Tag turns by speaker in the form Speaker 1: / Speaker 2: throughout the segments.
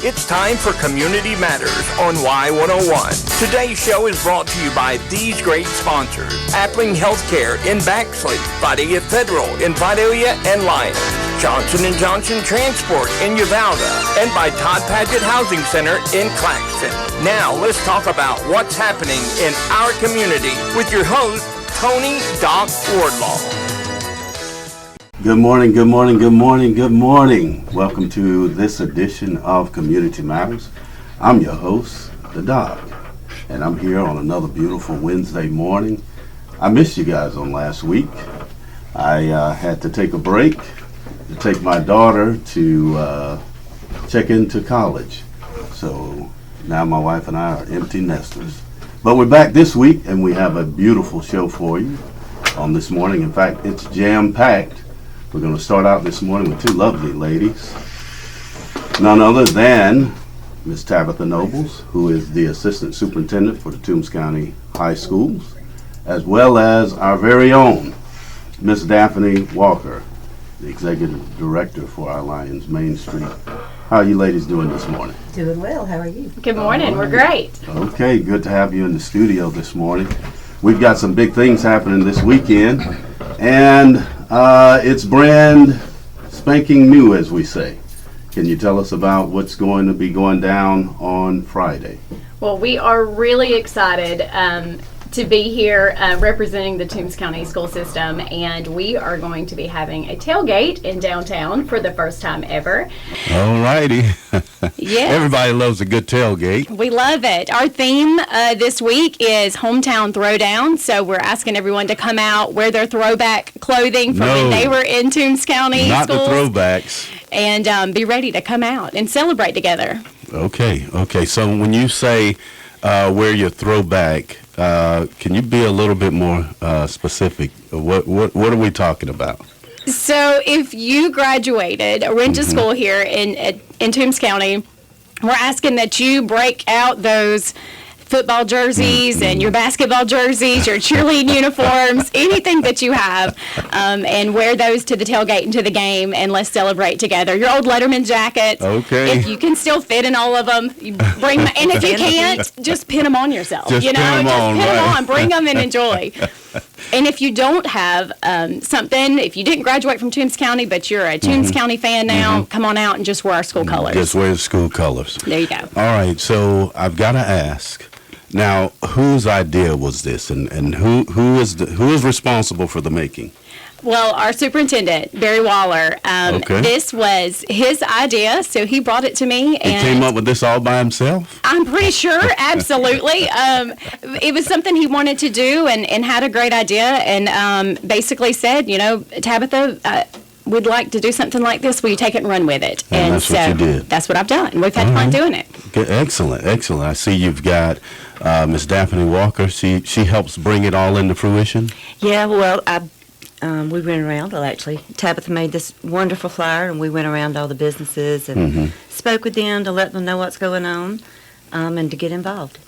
Speaker 1: It's time for Community Matters on Y101. Today's show is brought to you by these great sponsors: Appling Healthcare in Baxley, Vidalia Federal in Vidalia and Lyons, Johnson & Johnson Transport in Uvalde, and by Todd Paget Housing Center in Claxton. Now let's talk about what's happening in our community with your host, Tony Doc Wardlaw.
Speaker 2: Good morning, good morning, good morning, good morning. Welcome to this edition of Community Matters. I'm your host, the Doc, and I'm here on another beautiful Wednesday morning. I missed you guys on last week. I had to take a break to take my daughter to check into college. So now my wife and I are empty nesters. But we're back this week, and we have a beautiful show for you on this morning. In fact, it's jam-packed. We're going to start out this morning with two lovely ladies, none other than Miss Tabitha Nobles, who is the Assistant Superintendent for the Toombs County High Schools, as well as our very own Miss Daphne Walker, the Executive Director for our Lyons Main Street. How are you ladies doing this morning?
Speaker 3: Doing well. How are you?
Speaker 4: Good morning. We're great.
Speaker 2: Okay, good to have you in the studio this morning. We've got some big things happening this weekend, and it's brand spanking new, as we say. Can you tell us about what's going to be going down on Friday?
Speaker 4: Well, we are really excited to be here representing the Toombs County school system, and we are going to be having a tailgate in downtown for the first time ever.
Speaker 5: All righty.
Speaker 4: Yes.
Speaker 5: Everybody loves a good tailgate.
Speaker 4: We love it. Our theme this week is Hometown Throwdown, so we're asking everyone to come out, wear their throwback clothing from when they were in Toombs County
Speaker 5: Not
Speaker 4: schools,
Speaker 5: the throwbacks.
Speaker 4: and be ready to come out and celebrate together.
Speaker 5: Okay. So when you say wear your throwback, can you be a little bit more specific? What are we talking about?
Speaker 4: So if you graduated or went to school here in Toombs County, we're asking that you break out those football jerseys and your basketball jerseys, your cheerleading uniforms, anything that you have, and wear those to the tailgate and to the game, and let's celebrate together. Your old Letterman jackets,
Speaker 5: Okay.
Speaker 4: if you can still fit in all of them, you bring them, and if you can't, just pin them on yourself.
Speaker 5: Just pin 'em on,
Speaker 4: pin 'em
Speaker 5: right.
Speaker 4: on, bring them and enjoy. And if you don't have something, if you didn't graduate from Toombs County, but you're a Toombs County fan now, come on out and just wear our school colors.
Speaker 5: Just wear the school colors.
Speaker 4: There you go.
Speaker 5: All right. So I've got to ask. Now, whose idea was this, and who is responsible for the making?
Speaker 4: Well, our superintendent, Barry Waller,
Speaker 5: Okay.
Speaker 4: this was his idea, so he brought it to me.
Speaker 5: He came up with this all by himself?
Speaker 4: I'm pretty sure, absolutely. It was something he wanted to do and had a great idea, and basically said, Tabitha, we'd like to do something like this. Will you take it and run with it?
Speaker 5: And that's what you did.
Speaker 4: That's what I've done. We've had fun doing it.
Speaker 5: Good. Excellent. I see you've got Miss Daphne Walker. She helps bring it all into fruition.
Speaker 3: Yeah, well, we went around. Well, actually, Tabitha made this wonderful flyer, and we went around to all the businesses and spoke with them to let them know what's going on and to get involved.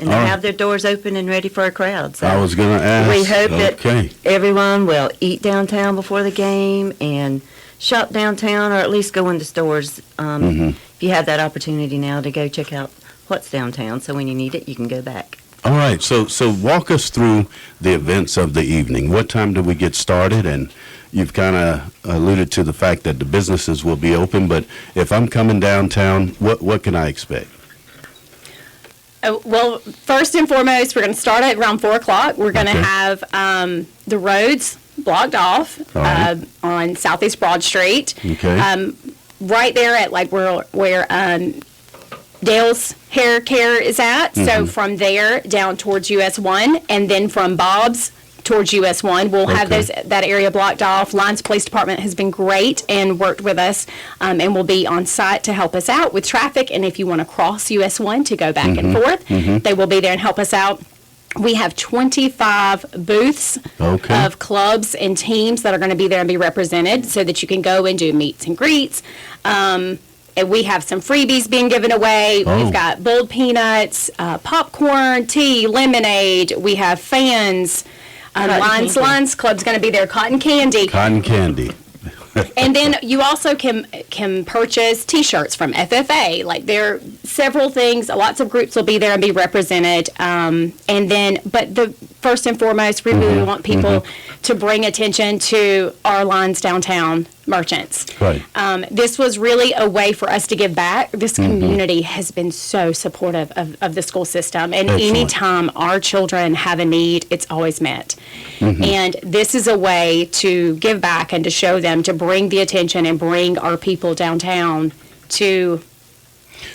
Speaker 3: And they have their doors open and ready for a crowd. So
Speaker 5: I was going to ask.
Speaker 3: we hope that
Speaker 5: Okay.
Speaker 3: everyone will eat downtown before the game and shop downtown, or at least go into stores if you have that opportunity now to go check out what's downtown. So when you need it, you can go back.
Speaker 5: All right. So walk us through the events of the evening. What time do we get started? And you've kind of alluded to the fact that the businesses will be open, but if I'm coming downtown, what can I expect?
Speaker 4: Well, first and foremost, we're going to start at around 4 o'clock. We're going to
Speaker 5: Okay.
Speaker 4: have the roads blocked off
Speaker 5: All right.
Speaker 4: on Southeast Broad Street.
Speaker 5: Okay.
Speaker 4: Right there at where Dale's Hair Care is at. So from there down towards US 1, and then from Bob's towards US 1. We'll have
Speaker 5: Okay.
Speaker 4: that area blocked off. Lyons Police Department has been great and worked with us and will be on site to help us out with traffic. And if you want to cross US 1 to go back and forth, they will be there and help us out. We have 25 booths
Speaker 5: Okay.
Speaker 4: of clubs and teams that are going to be there and be represented so that you can go and do meets and greets. And we have some freebies being given away.
Speaker 5: Oh.
Speaker 4: We've got boiled peanuts, popcorn, tea, lemonade. We have fans.
Speaker 3: Cotton candy.
Speaker 4: Lyons Club's going to be there. Cotton candy.
Speaker 5: Cotton candy.
Speaker 4: And then you also can purchase T-shirts from FFA. Like, there are several things. Lots of groups will be there and be represented. And then, but the first and foremost, we really want people to bring attention to our Lyons downtown merchants.
Speaker 5: Right.
Speaker 4: This was really a way for us to give back. This community has been so supportive of the school system. And
Speaker 5: Excellent.
Speaker 4: anytime our children have a need, it's always met. And this is a way to give back and to show them, to bring the attention and bring our people downtown to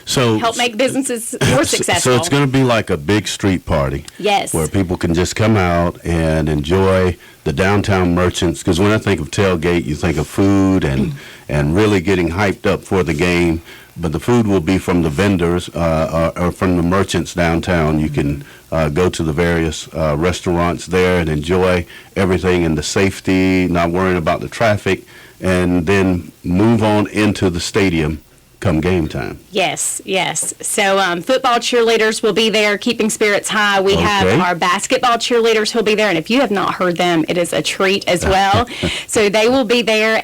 Speaker 4: help make businesses more successful.
Speaker 5: So it's going to be like a big street party.
Speaker 4: Yes.
Speaker 5: Where people can just come out and enjoy the downtown merchants. Because when I think of TailGate, you think of food and really getting hyped up for the game. But the food will be from the vendors or from the merchants downtown. You can go to the various restaurants there and enjoy everything in the safety, not worrying about the traffic, and then move on into the stadium come game time.
Speaker 4: Yes, yes. So football cheerleaders will be there, keeping spirits high. We have our basketball cheerleaders who'll be there, and if you have not heard them, it is a treat as well. So they will be there.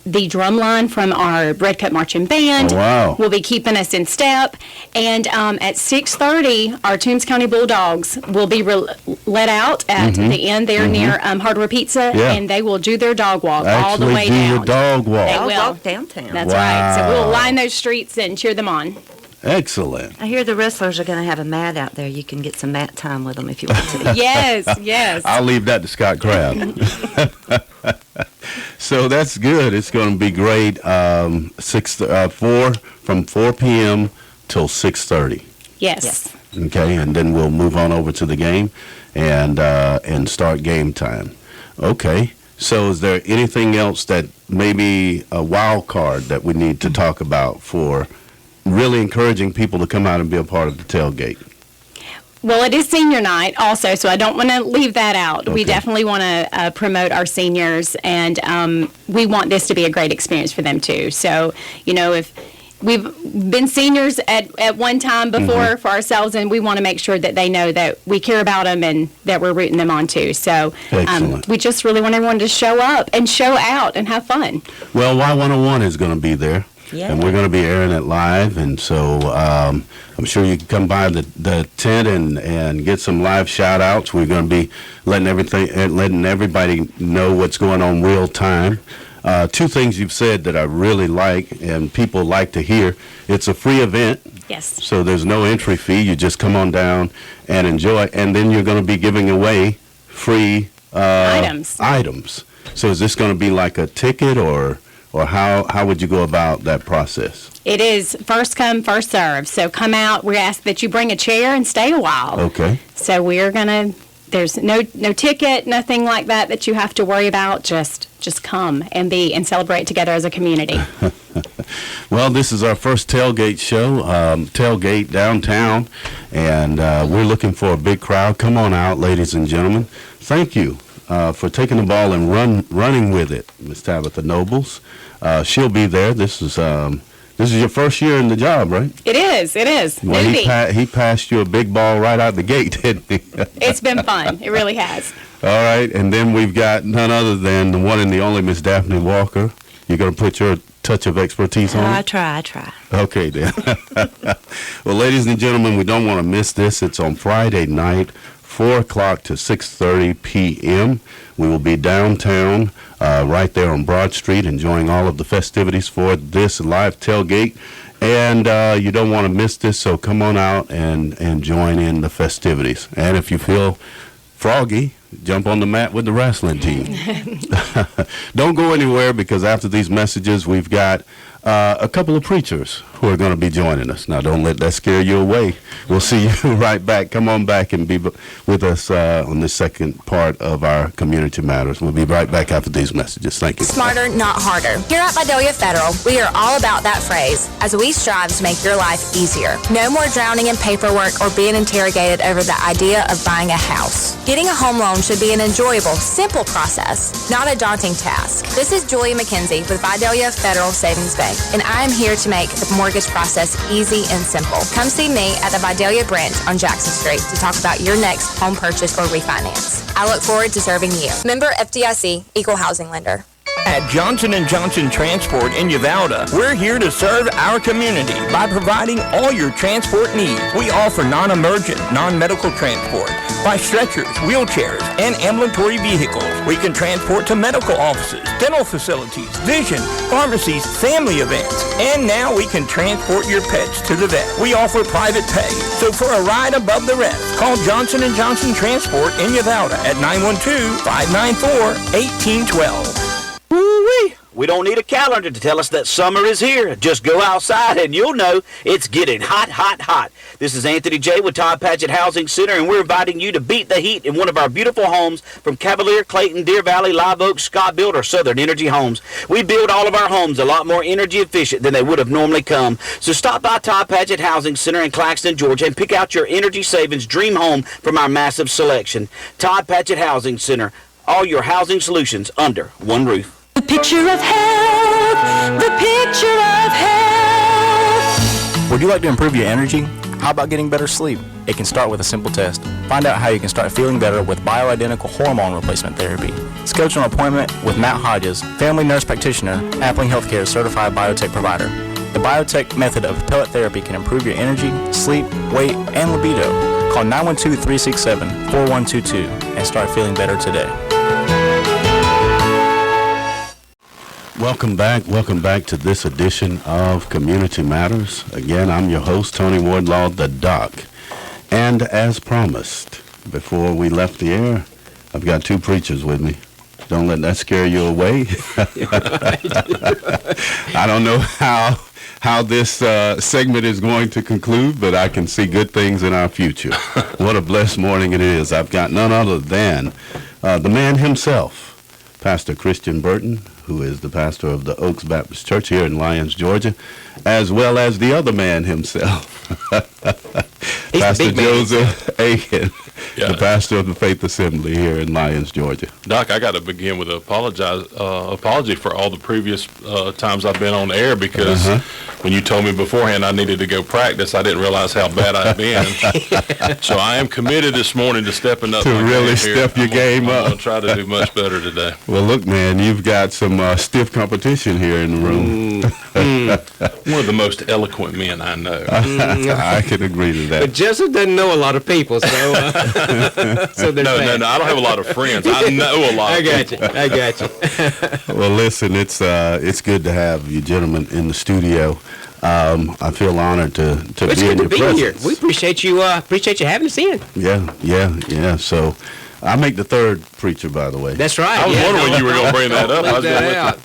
Speaker 4: The drum line from our Red Cup Marching Band will be keeping us in step. And at 6:30, our Toombs County Bulldogs will be let out at the end there near Hardware Pizza, and they will do their dog walk all the way down.
Speaker 5: The dog walk.
Speaker 4: They will.
Speaker 3: Walk downtown.
Speaker 4: That's right. So we'll line those streets and cheer them on.
Speaker 5: Excellent.
Speaker 3: I hear the wrestlers are going to have a mat out there. You can get some mat time with them if you want to.
Speaker 4: Yes, yes.
Speaker 5: I'll leave that to Scott Crabb. So that's good. It's going to be great. From 4 p.m. till 6:30.
Speaker 4: Yes.
Speaker 5: Okay, and then we'll move on over to the game and start game time. Okay. So is there anything else that maybe a wild card that we need to talk about for really encouraging people to come out and be a part of the tailgate?
Speaker 4: Well, it is senior night also, so I don't want to leave that out.
Speaker 5: Okay.
Speaker 4: We definitely want to promote our seniors, and we want this to be a great experience for them too. So, if we've been seniors at one time before for ourselves, and we want to make sure that they know that we care about them and that we're rooting them on too. So we just really want everyone to show up and show out and have fun.
Speaker 5: Well, Y101 is going to be there.
Speaker 3: Yeah.
Speaker 5: And we're going to be airing it live, and so I'm sure you can come by the tent and get some live shout-outs. We're going to be letting everybody know what's going on real time. Two things you've said that I really like and people like to hear. It's a free event.
Speaker 4: Yes.
Speaker 5: So there's no entry fee. You just come on down and enjoy, and then you're going to be giving away free items. So is this going to be like a ticket or how would you go about that process?
Speaker 4: It is first come, first serve. So come out. We ask that you bring a chair and stay a while.
Speaker 5: Okay.
Speaker 4: So we're going to, there's no ticket, nothing like that you have to worry about. Just come and celebrate together as a community.
Speaker 5: Well, this is our first tailgate show, tailgate downtown, and we're looking for a big crowd. Come on out, ladies and gentlemen. Thank you for taking the ball and running with it, Miss Tabitha Nobles. She'll be there. This is your first year in the job, right? It is.
Speaker 4: Well,
Speaker 5: he passed you a big ball right out the gate, didn't he?
Speaker 4: It's been fun. It really has.
Speaker 5: All right, and then we've got none other than the one and the only Miss Daphne Walker. You're going to put your touch of expertise on it?
Speaker 3: I try.
Speaker 5: Okay, then. Well, ladies and gentlemen, we don't want to miss this. It's on Friday night, 4 o'clock to 6:30 p.m. We will be downtown, right there on Broad Street, enjoying all of the festivities for this live tailgate. And you don't want to miss this, so come on out and join in the festivities. And if you feel froggy, jump on the mat with the wrestling team. Don't go anywhere, because after these messages, we've got a couple of preachers who are going to be joining us. Now, don't let that scare you away. We'll see you right back. Come on back and be with us on the second part of our Community Matters. We'll be right back after these messages. Thank you.
Speaker 6: Smarter, not harder. Here at Vidalia Federal, we are all about that phrase as we strive to make your life easier. No more drowning in paperwork or being interrogated over the idea of buying a house. Getting a home loan should be an enjoyable, simple process, not a daunting task. This is Julia McKenzie with Vidalia Federal Savings Bank, and I am here to make the mortgage process easy and simple. Come see me at the Vidalia branch on Jackson Street to talk about your next home purchase or refinance. I look forward to serving you. Member FDIC, Equal Housing Lender.
Speaker 1: At Johnson & Johnson Transport in Uvalde, we're here to serve our community by providing all your transport needs. We offer non-emergent, non-medical transport by stretchers, wheelchairs, and ambulatory vehicles. We can transport to medical offices, dental facilities, vision, pharmacies, family events, and now we can transport your pets to the vet. We offer private pay, so for a ride above the rest, call Johnson & Johnson Transport in Uvalde at 912-594-1812.
Speaker 7: Woo-wee. We don't need a calendar to tell us that summer is here. Just go outside and you'll know it's getting hot, hot, hot. This is Anthony J. with Todd Patchett Housing Center, and we're inviting you to beat the heat in one of our beautiful homes from Cavalier, Clayton, Deer Valley, Live Oak, Scott Build, or Southern Energy Homes. We build all of our homes a lot more energy efficient than they would have normally come. So stop by Todd Patchett Housing Center in Claxton, Georgia, and pick out your energy savings dream home from our massive selection. Todd Patchett Housing Center. All your housing solutions under one roof.
Speaker 8: The picture of health, the picture of health.
Speaker 9: Would you like to improve your energy? How about getting better sleep? It can start with a simple test. Find out how you can start feeling better with bioidentical hormone replacement therapy. Schedule an appointment with Matt Hodges, family nurse practitioner, Appling Healthcare certified biotech provider. The biotech method of pellet therapy can improve your energy, sleep, weight, and libido. Call 912-367-4122 and start feeling better today.
Speaker 5: Welcome back to this edition of Community Matters. Again, I'm your host, Tony Wardlaw, the Doc. And as promised, before we left the air, I've got two preachers with me. Don't let that scare you away. I don't know how this segment is going to conclude, but I can see good things in our future. What a blessed morning it is. I've got none other than the man himself, Pastor Christian Burton, who is the pastor of the Oaks Baptist Church here in Lyons, Georgia, as well as the other man himself, Pastor Joseph Aiken, the pastor of the Faith Assembly here in Lyons, Georgia.
Speaker 10: Doc, I got to begin with an apology for all the previous times I've been on air, because when you told me beforehand I needed to go practice, I didn't realize how bad I'd been. So I am committed this morning to stepping up.
Speaker 5: To really step your game up.
Speaker 10: I'm going to try to do much better today.
Speaker 5: Well, look, man, you've got some stiff competition here in the room.
Speaker 10: One of the most eloquent men I know.
Speaker 5: I can agree to that.
Speaker 11: But Joseph doesn't know a lot of people, so
Speaker 10: No, I don't have a lot of friends. I know a lot of people.
Speaker 11: I got you.
Speaker 5: Well, listen, it's good to have you gentlemen in the studio. I feel honored to be in your presence.
Speaker 11: Here. We appreciate you having us in.
Speaker 5: Yeah. So I make the third preacher, by the way.
Speaker 11: That's right.
Speaker 10: I was wondering when you were going to bring that up. I was going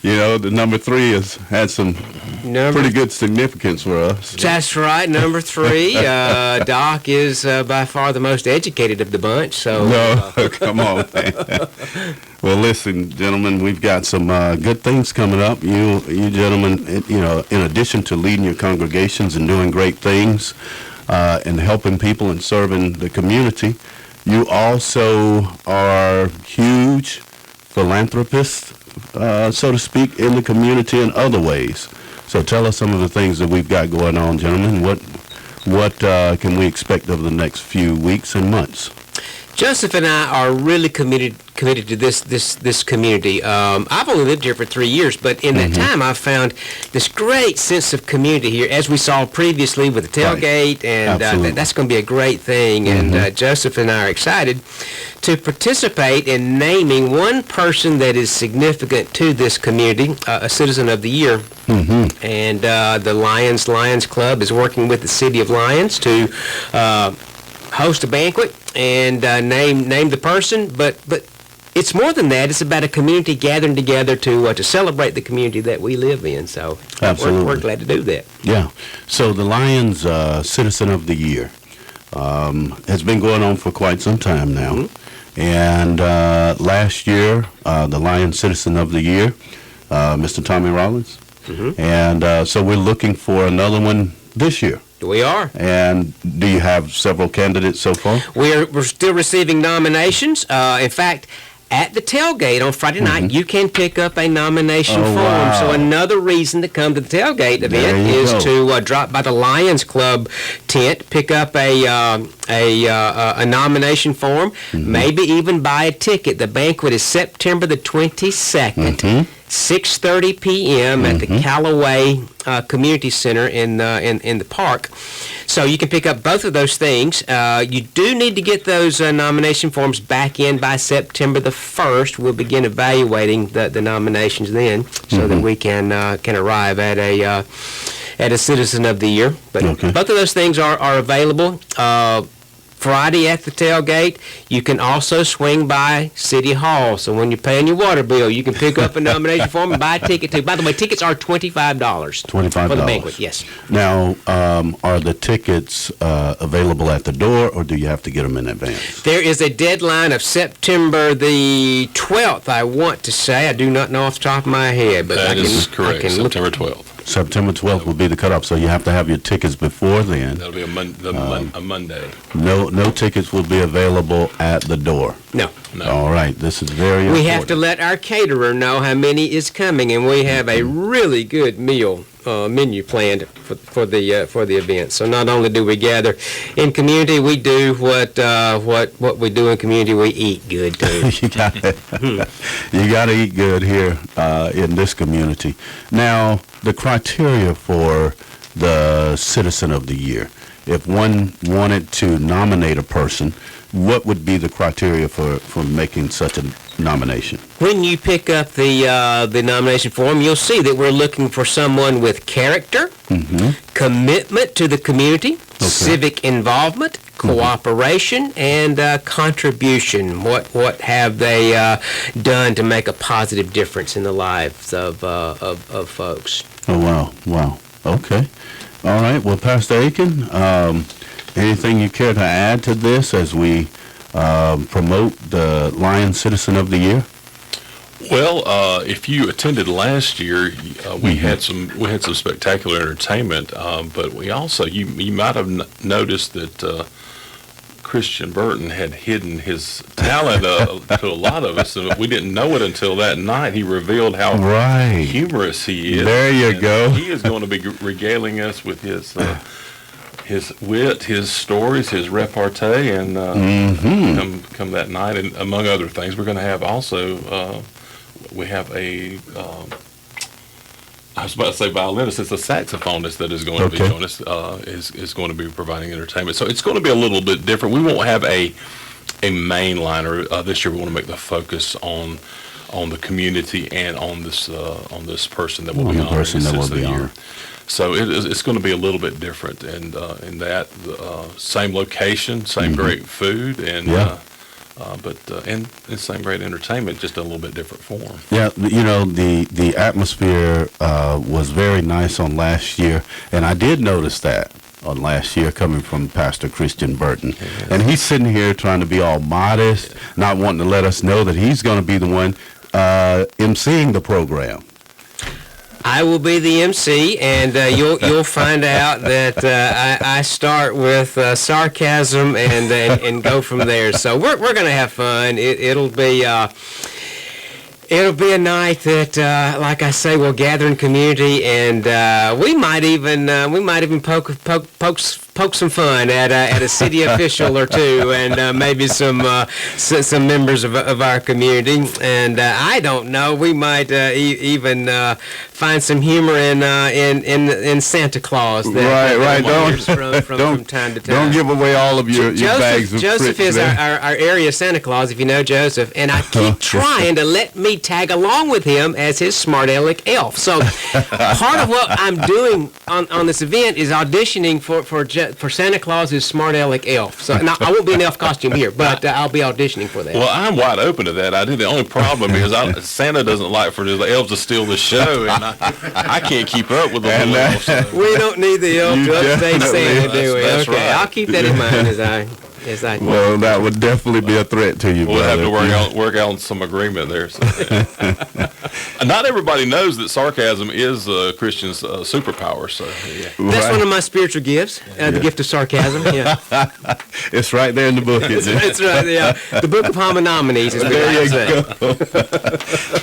Speaker 5: You know, the number 3 has had some pretty good significance for us.
Speaker 11: That's right, number 3. Doc is by far the most educated of the bunch. So
Speaker 5: no, come on, man. Well, listen, gentlemen, we've got some good things coming up. You gentlemen, in addition to leading your congregations and doing great things and helping people and serving the community, you also are huge philanthropists, so to speak, in the community in other ways. So tell us some of the things that we've got going on, gentlemen. What can we expect over the next few weeks and months?
Speaker 11: Joseph and I are really committed to this community. I've only lived here for 3 years, but in that time I've found this great sense of community here, as we saw previously with the TailGate, and that's going to be a great thing. And Joseph and I are excited to participate in naming one person that is significant to this community, a Citizen of the Year. And the Lyons Club is working with the City of Lyons to host a banquet and name the person, but it's more than that. It's about a community gathering together to celebrate the community that we live in. So we're glad to do that.
Speaker 5: Yeah. So the Lyons Citizen of the Year has been going on for quite some time now. And last year, the Lyons Citizen of the Year, Mr. Tommy Rollins. And so we're looking for another one this year.
Speaker 11: We are.
Speaker 5: And do you have several candidates so far?
Speaker 11: We're still receiving nominations. In fact, At the tailgate on Friday night, you can pick up a nomination form.
Speaker 2: wow.
Speaker 11: So another reason to come to the tailgate event
Speaker 2: you
Speaker 11: is
Speaker 2: go.
Speaker 11: to drop by the Lyons Club tent, pick up a nomination form, maybe even buy a ticket. The banquet is September the 22nd. 6:30 p.m. at the Callaway Community Center in the park. So you can pick up both of those things. You do need to get those nomination forms back in by September the 1st. We'll begin evaluating the nominations then, so that we can arrive at a Citizen of the Year. But both of those things are available. Friday at the tailgate, you can also swing by City Hall. So when you're paying your water bill, you can pick up a nomination form and buy a ticket too. By the way, tickets are $25.
Speaker 2: $25
Speaker 11: for the banquet. Yes.
Speaker 2: Now, are the tickets available at the door, or do you have to get them in advance?
Speaker 11: There is a deadline of September the 12th, I want to say. I do not know off the top of my head, but
Speaker 10: That is
Speaker 11: I
Speaker 10: correct,
Speaker 11: can look.
Speaker 10: September 12th.
Speaker 2: September 12th will be the cutoff, so you have to have your tickets before then.
Speaker 10: That'll be a Monday.
Speaker 2: No tickets will be available at the door.
Speaker 11: No.
Speaker 2: All right, this is very important.
Speaker 11: We have to let our caterer know how many is coming, and we have a really good menu planned for the event. So not only do we gather in community, we do what we do in community. We eat good too.
Speaker 2: You got to eat good here in this community. Now, the criteria for the Citizen of the Year. If one wanted to nominate a person, what would be the criteria for making such a nomination?
Speaker 11: When you pick up the nomination form, you'll see that we're looking for someone with character, commitment to the community, civic involvement, cooperation, and contribution. What have they done to make a positive difference in the lives of folks?
Speaker 2: Oh, wow. Okay. All right. Well, Pastor Aiken, anything you care to add to this as we promote the Lyons Citizen of the Year?
Speaker 10: Well, if you attended last year, we had some spectacular entertainment, but we also you might have noticed that Christian Burton had hidden his talent to a lot of us, and we didn't know it until that night. He revealed how humorous he is.
Speaker 2: There you go.
Speaker 10: He is going to be regaling us with his wit, his stories, his repartee, and come that night. And among other things, we're going to have also we have a I was about to say violinist. It's a saxophonist that is going to be joining us. Is going to be providing entertainment. So it's going to be a little bit different. We won't have a mainliner this year. We want to make the focus on the community and on this person that will be honored since the year. So it's going to be a little bit different, and in that same location, same great food, and and same great entertainment, just a little bit different form.
Speaker 2: Yeah, the atmosphere was very nice on last year, and I did notice that on last year coming from Pastor Christian Burton. Yes. And he's sitting here trying to be all modest, not wanting to let us know that he's going to be the one emceeing the program.
Speaker 11: I will be the MC, and you'll find out that I start with sarcasm and go from there. So we're going to have fun. It'll be a night that, like I say, we'll gather in community, and we might even poke some fun at a city official or two, and maybe some members of our community. And I don't know, we might even find some humor in Santa Claus. Right. From time to time.
Speaker 2: Don't give away all of your bags of
Speaker 11: Joseph
Speaker 2: tricks
Speaker 11: is our area Santa Claus, if you know Joseph, and I keep trying to let me tag along with him as his smart aleck elf. So part of what I'm doing on this event is auditioning for Santa Claus's smart aleck elf. So now, I won't be in elf costume here, but I'll be auditioning for that.
Speaker 10: Well, I'm wide open to that. The only problem is Santa doesn't like for the elves to steal the show, and I can't keep up with the little elves. So.
Speaker 11: We don't need the elf to upstage Santa, do we?
Speaker 10: That's
Speaker 11: Okay,
Speaker 10: right.
Speaker 11: I'll keep that in mind as I... Yes, I.
Speaker 5: Well, that would definitely be a threat to you,
Speaker 10: We'll have
Speaker 5: brother.
Speaker 10: to work out some agreement there. So. Not everybody knows that sarcasm is a Christian's superpower. So yeah.
Speaker 11: That's one of my spiritual gifts, the gift of sarcasm. Yeah.
Speaker 5: It's right there in the book, isn't it?
Speaker 11: It's right, yeah. The Book of Homonomides is what
Speaker 5: There
Speaker 11: I
Speaker 5: you
Speaker 11: say.
Speaker 5: go.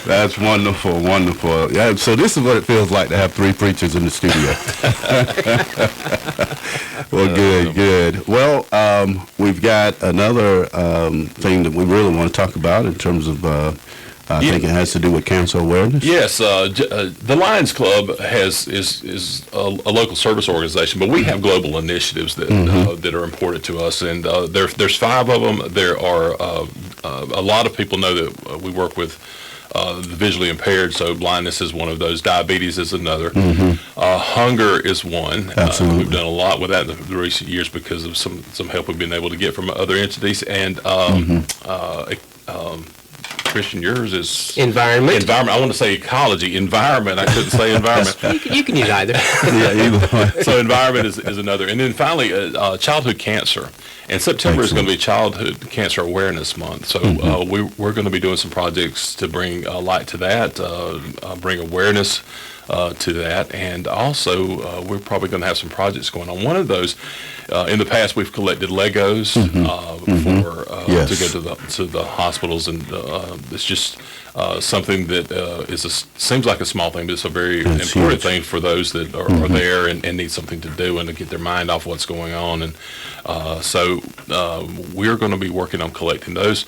Speaker 5: That's wonderful, wonderful. Yeah, so this is what it feels like to have three preachers in the studio. Well, good. Well, we've got another thing that we really want to talk about in terms of, I think it has to do with cancer awareness.
Speaker 10: Yes, the Lions Club is a local service organization, but we have global initiatives that that are important to us, and there's 5 of them. There are a lot of people know that we work with the visually impaired, so blindness is one of those. Diabetes is another. Hunger is one.
Speaker 5: Absolutely.
Speaker 10: We've done a lot with that in the recent years because of some help we've been able to get from other entities, and Christian, yours is
Speaker 11: Environment.
Speaker 10: I want to say ecology. Environment. I couldn't say environment.
Speaker 11: You can use either.
Speaker 5: Yeah, either one.
Speaker 10: So environment is another. And then finally, childhood cancer. And September is going to be Childhood Cancer Awareness Month. So we're going to be doing some projects to bring light to that, bring awareness to that. And also, we're probably going to have some projects going on. One of those, in the past, we've collected Legos
Speaker 5: Yes.
Speaker 10: to go to the hospitals. And it's just something that seems like a small thing, but it's a very important
Speaker 5: huge.
Speaker 10: thing for those that are there and need something to do and to get their mind off what's going on. And so we're going to be working on collecting those.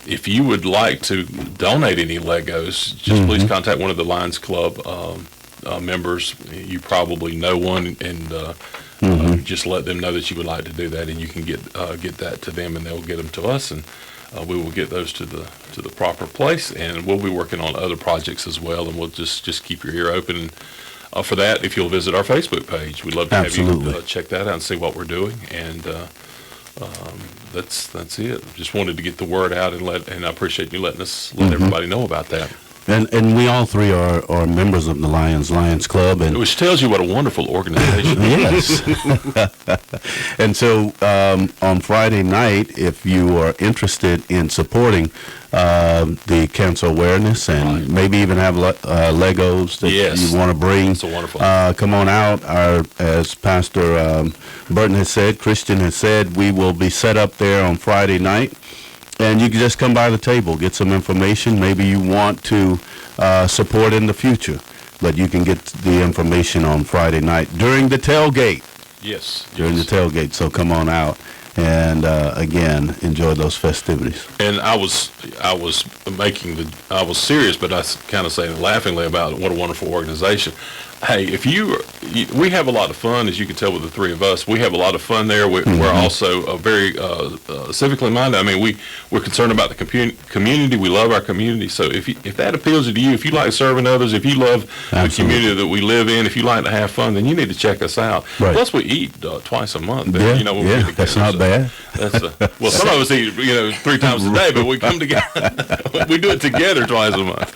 Speaker 10: If you would like to donate any Legos, just please contact one of the Lions Club members. You probably know one, and just let them know that you would like to do that, and you can get that to them, and they'll get them to us, and we will get those to the proper place. And we'll be working on other projects as well, and we'll just keep your ear open. For that, if you'll visit our Facebook page, we'd love to have you check that out and see what we're doing. And that's it. Just wanted to get the word out and I appreciate you letting everybody know about that.
Speaker 5: And we all three are members of the Lions Club, and
Speaker 10: which tells you what a wonderful organization.
Speaker 5: Yes. And so on Friday night, if you are interested in supporting the cancer awareness and maybe even have Legos that you want to bring,
Speaker 10: that's wonderful.
Speaker 5: Come on out. As Pastor Burton has said, Christian has said, we will be set up there on Friday night. And you can just come by the table, get some information. Maybe you want to support in the future, but you can get the information on Friday night during the tailgate.
Speaker 10: Yes.
Speaker 5: During the tailgate. So come on out and again enjoy those festivities.
Speaker 10: And I was serious, but I kind of saying laughingly about what a wonderful organization. Hey, we have a lot of fun, as you can tell with the three of us. We have a lot of fun there. We're also very civically minded. I mean, we're concerned about the community. We love our community. So if that appeals to you, if you like serving others, if you love the community that we live in, if you like to have fun, then you need to check us out.
Speaker 5: Right.
Speaker 10: Plus, we eat twice a month. When we get together.
Speaker 5: That's not bad.
Speaker 10: That's well, some of us eat 3 times a day, but we come together. We do it together twice a month.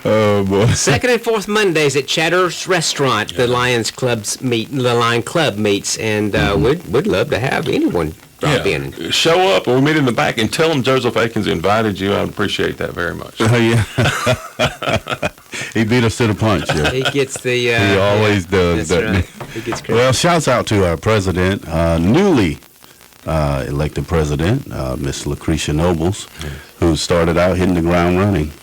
Speaker 5: Oh boy!
Speaker 11: Second and fourth Mondays at Chatter's Restaurant, the Lion Club meets, and we'd love to have anyone drop in.
Speaker 10: Show up or meet in the back and tell them Joseph Akins invited you. I'd appreciate that very much.
Speaker 5: Oh yeah. He beat us to the punch. Yeah.
Speaker 11: He gets the.
Speaker 5: He always does.
Speaker 11: That's right. He gets credit.
Speaker 5: Well, shouts out to our president, newly elected president, Miss Lucretia Nobles, who started out hitting the ground running.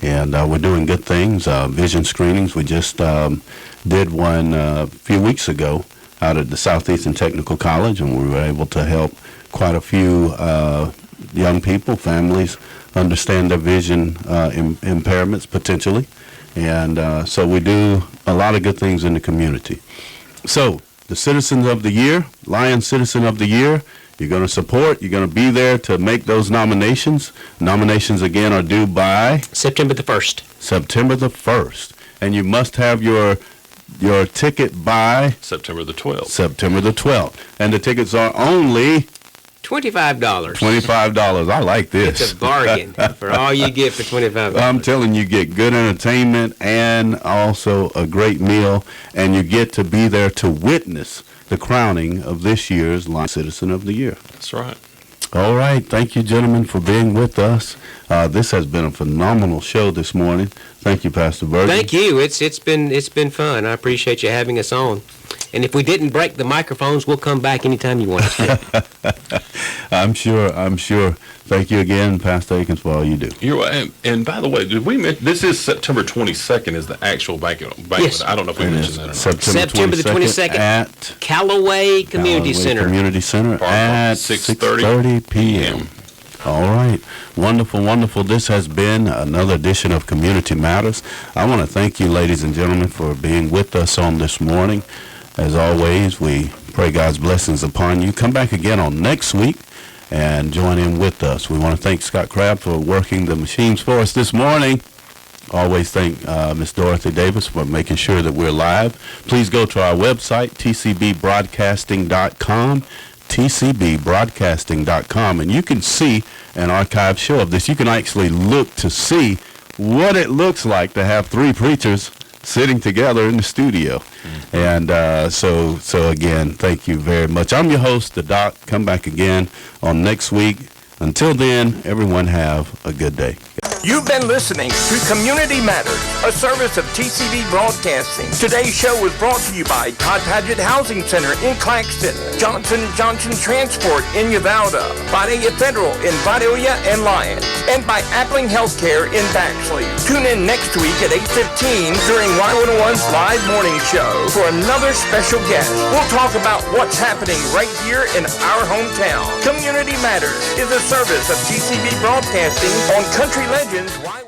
Speaker 5: And we're doing good things, vision screenings. We just did one a few weeks ago out at the Southeastern Technical College, and we were able to help quite a few young people, families, understand their vision impairments potentially. And so we do a lot of good things in the community. So the Citizens of the Year, Lions Citizen of the Year, you're going to support. You're going to be there to make those nominations. Nominations, again, are due by?
Speaker 11: September the 1st.
Speaker 5: September the 1st. And you must have your ticket by?
Speaker 10: September the 12th.
Speaker 5: September the 12th. And the tickets are only
Speaker 11: $25.
Speaker 5: $25. I like this.
Speaker 11: It's a bargain for all you get for $25.
Speaker 5: I'm telling you, get good entertainment and also a great meal, and you get to be there to witness the crowning of this year's Lyons Citizen of the Year.
Speaker 10: That's right.
Speaker 5: All right. Thank you, gentlemen, for being with us. This has been a phenomenal show this morning. Thank you, Pastor Bergen.
Speaker 11: Thank you. It's been fun. I appreciate you having us on. And if we didn't break the microphones, we'll come back anytime you want us to.
Speaker 5: I'm sure. Thank you again, Pastor Akins, for all you do.
Speaker 10: You're right. And by the way, did we mention this is September 22nd is the actual banquet?
Speaker 11: Yes.
Speaker 10: I don't know if we mentioned that or not.
Speaker 5: September the 22nd
Speaker 11: at Callaway Community Center.
Speaker 5: Community Center at
Speaker 10: 6:30
Speaker 5: p.m. All right. Wonderful, wonderful. This has been another edition of Community Matters. I want to thank you, ladies and gentlemen, for being with us on this morning. As always, we pray God's blessings upon you. Come back again on next week and join in with us. We want to thank Scott Crabb for working the machines for us this morning. Always thank Miss Dorothy Davis for making sure that we're live. Please go to our website, tcbbroadcasting.com, tcbbroadcasting.com, and you can see an archived show of this. You can actually look to see what it looks like to have three preachers sitting together in the studio. And so again, thank you very much. I'm your host, the Doc. Come back again on next week. Until then, everyone have a good day.
Speaker 1: You've been listening to Community Matters, a service of TCB Broadcasting. Today's show was brought to you by Todd Padgett Housing Center in Claxton, Johnson & Johnson Transport in Uvalde, Vidalia Federal in Vidalia and Lyons, and by Appling Healthcare in Baxley. Tune in next week at 8:15 during Y101's live morning show for another special guest. We'll talk about what's happening right here in our hometown. Community Matters is a service of TCB Broadcasting on Country Legends.